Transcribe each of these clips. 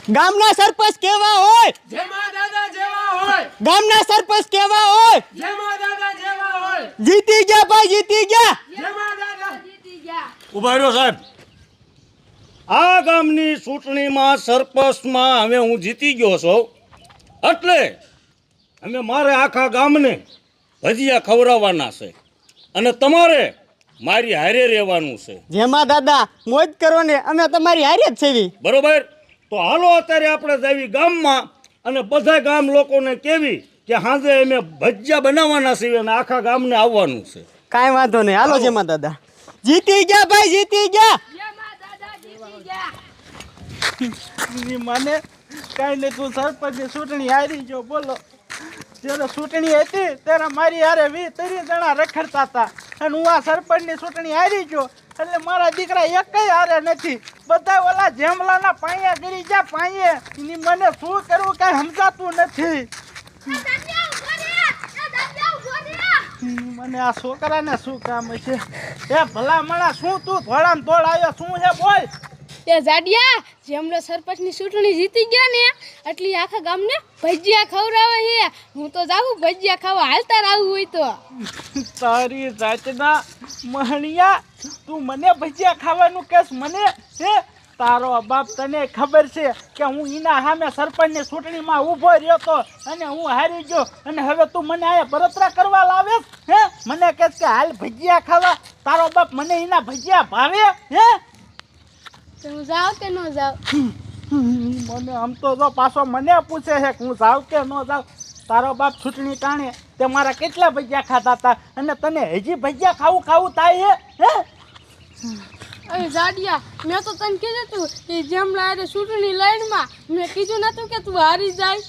ગામના સરપંચ કેવા હોય? જેમાં દાદા જેવા હોય. ગામના સરપંચ કેવા હોય? જેમાં દાદા જેવા હોય. જીતી ગયા ભાઈ, જીતી ગયા. જેમાં દાદા જીતી ગયા. ઉભા રહ્યો સાહેબ. આ ગામની ચૂંટણીમાં સરપંચમાં હવે હું જીતી ગયો છું, એટલે અમે મારે આખા ગામને ભજીયા ખવડાવવાના છે અને તમારે મારી હારે રહેવાનું છે. જેમાં દાદા મોજ કરો ને, અમે તમારી હારે જ છેવી. બરોબર? તો હાલો અત્યારે આપણે જઈએ ગામમાં અને બધા ગામ લોકોને કહેવી કે સાંજે અમે ભજીયા બનાવવાના છીએ અને આખા ગામને આવવાનું છે. કાંઈ વાંધો નહીં, હાલો જેમાં દાદા. જીતી ગયા ભાઈ, જીતી ગયા. જેમાં દાદા જીતી ગયા. મને કાંઈ નહીં, તું સરપંચની ચૂંટણી હારી જો. બોલો, જ્યારે ચૂંટણી હતી ત્યારે મારી હારે 20-30 જણા રખડતા હતા અને હું આ સરપંચની ચૂંટણી હારી ગયો એટલે મારા દીકરા એકય હારે નથી. બધા ઓલા જેમલાના પાયા ગરી ગયા પાયે. એની મને શું કરવું કાંઈ સમજાતું નથી. મને આ છોકરાને શું કામ છે? એ ભલા મણા શું તું ધોળામ ધોળ આવ્યો? શું છે બોલ? તે જાડિયા જેમણે સરપંચની ચૂંટણી જીતી ગયા ને એટલે આખા ગામને ભજીયા ખવડાવે છે. હું તો જાઉં ભજીયા ખાવા, હાલતા આવું હોય તો. તારી જાતના મહણિયા, તું મને ભજીયા ખાવાનું કેસ મને? હે તારો બાપ, તને ખબર છે કે હું એના સામે સરપંચની ચૂંટણીમાં ઊભો રહ્યો તો અને હું હારી ગયો અને હવે તું મને આ બળતરા કરવા લાવેસ? હે મને કહેશ કે હાલ ભજીયા ખાવા? તારો બાપ, મને એના ભજીયા ભાવે? હે તો હું જાઉં કે ન જાઉં? મને આમ તો જો પાછો મને પૂછે છે કે હું જાઉં કે ન જાઉં. તારો બાપ ચૂંટણી ટાણે તે મારા કેટલા ભજીયા ખાતા હતા અને તને હજી ભજીયા ખાવું થાય હે? અરે જાડિયા, મેં તો તને કીધું તું એ જેમલા હારે ચૂંટણી લાઈનમાં મેં કીધું નતું કે તું હારી જાય.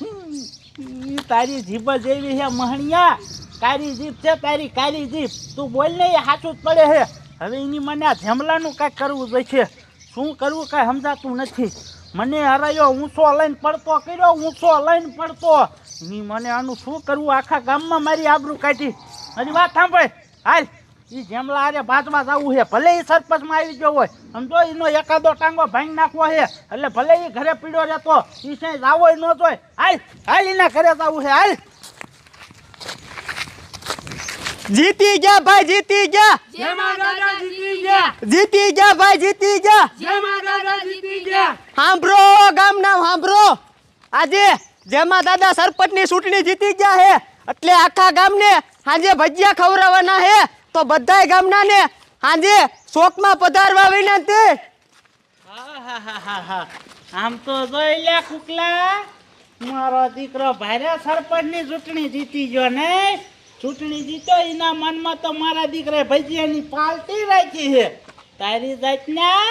તારી જીભ જેવી છે મહણિયા, કારી જીભ છે તારી, કારી જીભ. તું બોલ ને, એ સાચું જ પડે છે. હવે એની મને આ જેમલાનું કાંઈક કરવું જોઈએ. શું કરવું કાંઈ સમજાતું નથી. મને હરાયો, ઊંચો લઈને પડતો કર્યો, ઊંચો લઈને પડતો. એની મને આનું શું કરવું? આખા ગામમાં મારી આબરૂ કાઢી. મારી વાત સાંભળ, હાલ એ જેમલા હારે બાજવા જવું છે. ભલે એ સરપંચમાં આવી ગયો હોય, સમજો એનો એકાદો ટાંગો ભાંગી નાખવો છે એટલે ભલે એ ઘરે પીડ્યો રહેતો, એ ક્યાંય જાવો ન જોય. હાલ હાલ એના ઘરે જવું છે. હાલ. જીતી ગયા ભાઈ, જીતી ગયા. જેમાં દાદા જીતી ગયા. જીતી ગયા ભાઈ, જીતી ગયા. જેમાં દાદા જીતી ગયા. સાંભળો ગામના, સાંભળો. આજે જેમાં દાદા સરપંચની ચૂંટણી જીતી ગયા છે એટલે આખા ગામને સાંજે ભજીયા ખવડાવવાના છે. તો બધાય ગામના ને સાંજે શોકમાં પધારવા વિનંતી. આમ તો જોઈ લે કુકલા, મારો દીકરો ભારે સરપંચની ચૂંટણી જીતી ગયો ને. ચૂંટણી જીતો એના મનમાં તો મારા દીકરાએ ભજીયાની પાલટી રાખી છે. તારી જાતના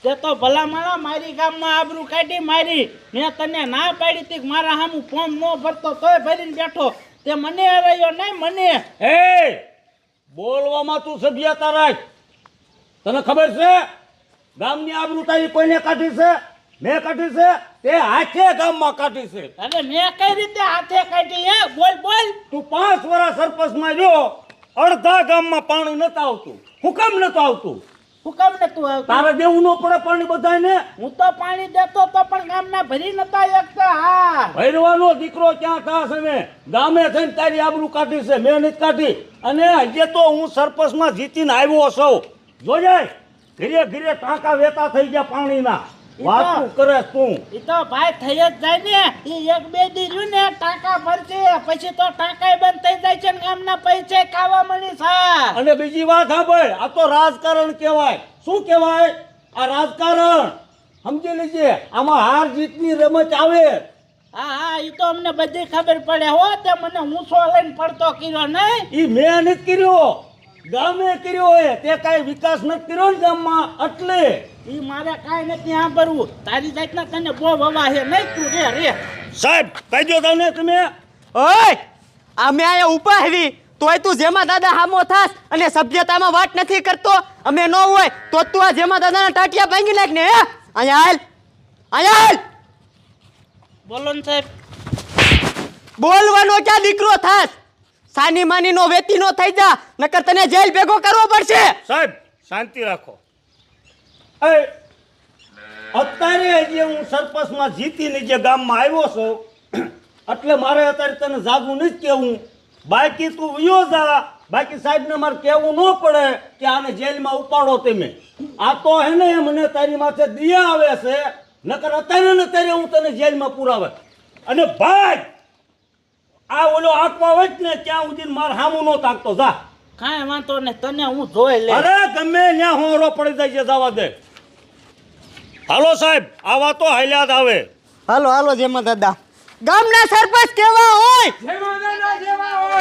તે તો ભલા માણા મારી ગામમાં આબરૂ કાઢી મારી. મેં તને ના પાડી હતી કે મારા સામું ફોર્મ ન ભરતો તોય ભરીને બેઠો. તે મને હરાયો નહીં મને. એ બોલવામાં તું સભ્યતા રાખ. તને ખબર છે ગામની આબરૂ તારી કોઈને કાઢી છે? મેં કાઢી છે? તે હાથે ગામમાં કાઢી છે. અરે મેં કઈ રીતે હાથે કાઢી? હે બોલ બોલ. તું 5 વર્ષ સરપંચમાં રહ્યો, અડધા ગામમાં પાણી નતું આવતું. હું કેમ નતું આવતું? હું કામ નતું આવતું? તારે દેવું ન પડે પાણી બધાને? હું તો પાણી દેતો તો પણ ગામના ભરી નતા એકતા. હા ભૈરવાનો દીકરો ક્યાં થાશ? અમે ગામે થઈને તારી આબરૂ કાઢી છે, મેં નથી કાઢી. અને હજે તો હું સરપંચમાં જીતીને આવ્યો છું. જોજે ધીરે ધીરે ટાંકા વેતા થઈ ગયા પાણીના. વાતું કરે તું. એ તો ભાઈ થઈ જ જાય ને. એ 1-2 દી રહ્યું ને ટાંકા ભરશે પછી તો ટાંકાય બંધ થઈ જાય છે ને ગામના પૈસા ખાવા મળી છે. અને બીજી વાત સાંભળ, આ તો રાજકારણ કહેવાય. શું કહેવાય? આ રાજકારણ સમજી લેજે. આમાં હાર જીતની રમત આવે. હા હા, એ તો અમને બધી ખબર પડે હો. તે મને ઊંચો લઈને પડતો કર્યો નહીં. એ મેં નથી કર્યો, ગામે કર્યો. હે તે કાંઈ વિકાસ નથી કર્યો ને ગામમાં, એટલે એ મારે કાંઈ નથી સાંભળવું. તારી જાતના તને બહુ હવા છે નહીં. તું રે સાહેબ કહી દો તમને તમે. ઓય, અમે આયા ઉભા આવી તોય તું જેમાં દાદા હામો થાસ અને સભ્યતામાં વાત નથી કરતો. અમે ન હોય તો તું આ જેમાં દાદાના ટાટિયા ભાંગી નાખ ને. હે અહીંયા હાલ, અહીંયા હાલ. બોલો ને સાહેબ. બોલવાનો ક્યાં દીકરો થાસ? સાની માની નો વેતી નો થઈ જા, નકર તને જેલ ભેગો કરવો પડશે. સાહેબ શાંતિ રાખો. એ અત્યારે જે હું સરપંચમાં જીતીને જે ગામમાં આવ્યો છું એટલે મારે અત્યારે તને જાગવું નથી કહેવું. બાકી તું વયો જા. બાકી સાહેબને મારે કહેવું ન પડે કે આને જેલમાં ઉપાડો તમે. આ તો હે ને મને તારી માથે દયા આવે છે, નકર અત્યારે ને અત્યારે હું તને જેલમાં પુરાવે. અને ભાઈ આ ઓલો આંકવા હોય ને ત્યાં સુધી મારે સામું ન તાકતો. જા. કાંઈ વાંધો ને તને હું જોઈ લે. અરે ગમે ત્યાં હોરો પડી જાય છે, જવા દે. હાલો સાહેબ, આવા તો હાલ્યા જ આવે. હાલો હાલો જેમાં દાદા. ગામના સરપંચ કેવા હોય? જેવા દાદા જેવા હોય.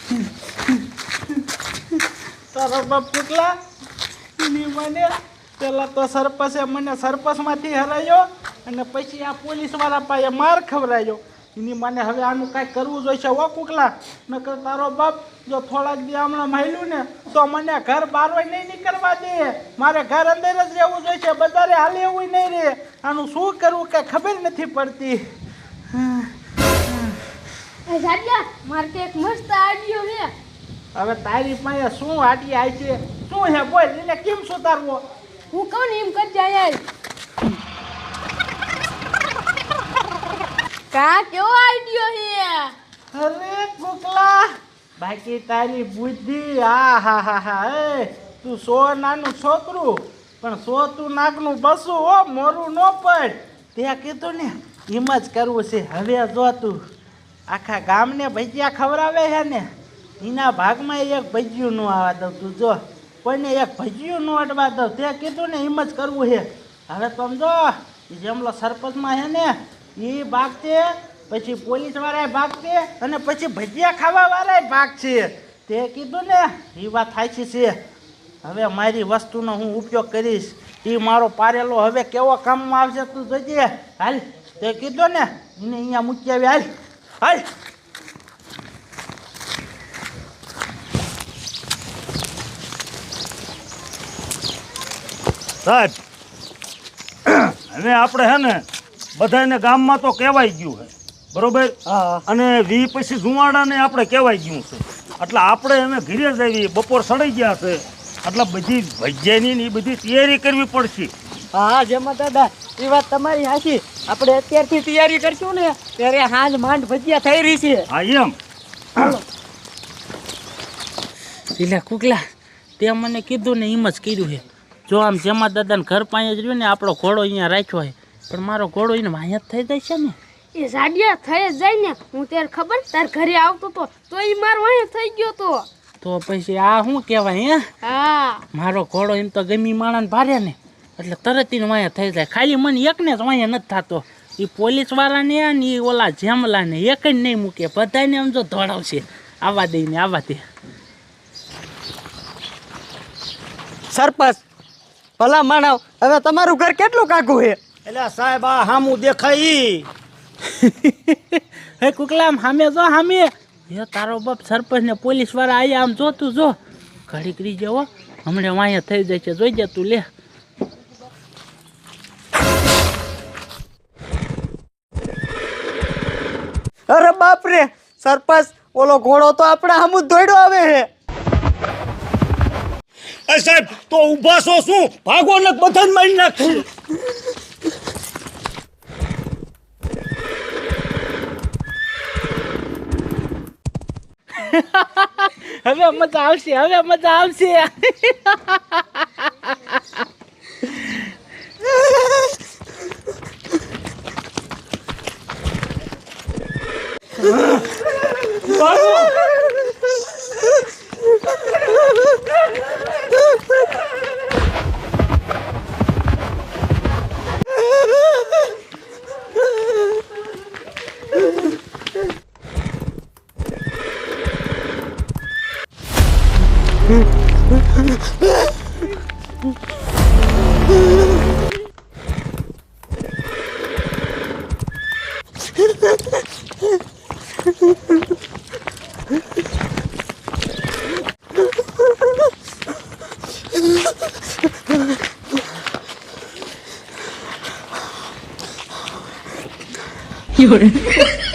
તારો બાપ કુકલા એની મને પેલા તો સરપંચે મને સરપંચમાંથી હરાયો અને પછી આ પોલીસવાળા પાસે માર ખવડાયો. એની મને હવે આનું કાંઈ કરવું જોઈશે હો કુકલા. નકર તારો બાપ જો થોડાક દી હમણાં માયલું ને તો મને ઘર બહાર નહીં નીકળવા દે. મારે ઘર અંદર જ રહેવું જોઈશે, બજારે હાલે એવું નહીં રહે. આનું શું કરવું કાંઈ ખબર નથી પડતી. જાડિયા મારે તો એક મસ્ત આઈડિયો છે. હવે તારી પાસે શું આટી આવી છે? શું હે બોલ, એને કેમ સુધારવો? હું કહું ને એમ કરજે યાર. કા કેવો આઈડિયો છે? અરે કુકલા, બાકી તારી બુદ્ધિ હા હા હા હા. એ તું 100 નાનું છોકરું પણ 100 તું નાકનું બસું હો, મોરું ન પડ. તે કીધું ને એમ જ કરવું છે. હવે જો તું આખા ગામને ભજીયા ખવડાવે છે ને, એના ભાગમાં એક ભજીયું ન આવવા દઉં. તું જો કોઈને એક ભજીયું ન અડવા દઉં. તે કીધું ને એમ જ કરવું છે. હવે સમજો જેમલો સરપંચમાં છે ને એ ભાગશે, પછી પોલીસવાળાએ ભાગશે અને પછી ભજીયા ખાવાવાળાએ ભાગશે. તે કીધું ને એ વાત સાચી છે. હવે મારી વસ્તુનો હું ઉપયોગ કરીશ. એ મારો પારેલો હવે કેવો કામમાં આવશે તું જોજે. હાલ, તે કીધું ને એને અહીંયા મૂકી આવી. હાલ હાલ. સાહેબ, હવે આપણે હે ને બધાને ગામમાં તો કહેવાય ગયું છે, બરોબર? અને વી પછી જુવાડાને આપણે કહેવાય ગયું છે. એટલે આપણે અમે ઘરે જ આવી, બપોર સડાઈ ગયા છે, એટલે બધી ભજીયાની ને એ બધી તૈયારી કરવી પડશે. હા જેમાં દાદા એ વાત તમારી સાચી. આપણે અત્યારથી તૈયારી કરશું ને ત્યારે હાંજ માંડ ભજીયા થઈ રહી છે. હા એમ. એટલે કુકલા તે મને કીધું ને એમ જ કર્યું છે. જો આમ જેમાં દાદાને ઘર પાસે જ રહ્યું ને આપણો ઘોડો અહીંયા રાખ્યો છે, પણ મારો ઘોડો એને વાંહે થઈ જાય છે ને. એ જાડિયા થઈ જ જાય ને. હું ત્યારે ખબર તાર ઘરે આવતો તો એ માર વાંહે થઈ ગયો તો પછી આ શું કહેવાય? હે, હા મારો ઘોડો એમ તો ગમી માણાને ભારે ને એટલે તરત એને વાંહે થઈ જાય. ખાલી મને એકને જ વાંહે નથી થતો. એ પોલીસવાળાને ને એ ઓલા જેમલાને એક જ નહીં મૂકે, બધાને આમ જો દોડાવશે. આવવા દઈને આવવા દે. સરપંચ ભલા માનવ, હવે તમારું ઘર કેટલું કાકું છે? એટલે સાહેબ આ હામું દેખાય ઈ. હે કુકલામ સામે જો સામે. હે તારો બાપ સરપંચ ને પોલીસ વાળા આયા. આમ જો તું જો ઘડી કરી જવો હમણાં વાંહે થઈ જાય છે. જોઈ જા તું. લે અરે બાપ રે સરપંચ, ઓલો ઘોડો તો આપણા સામું જ દોડ્યો આવે છે. એ સાહેબ તો ઊભા છો શું? ભાગો ને બધાને મારી નાખશું. હવે મજા આવશે, હવે મજા આવશે.有人。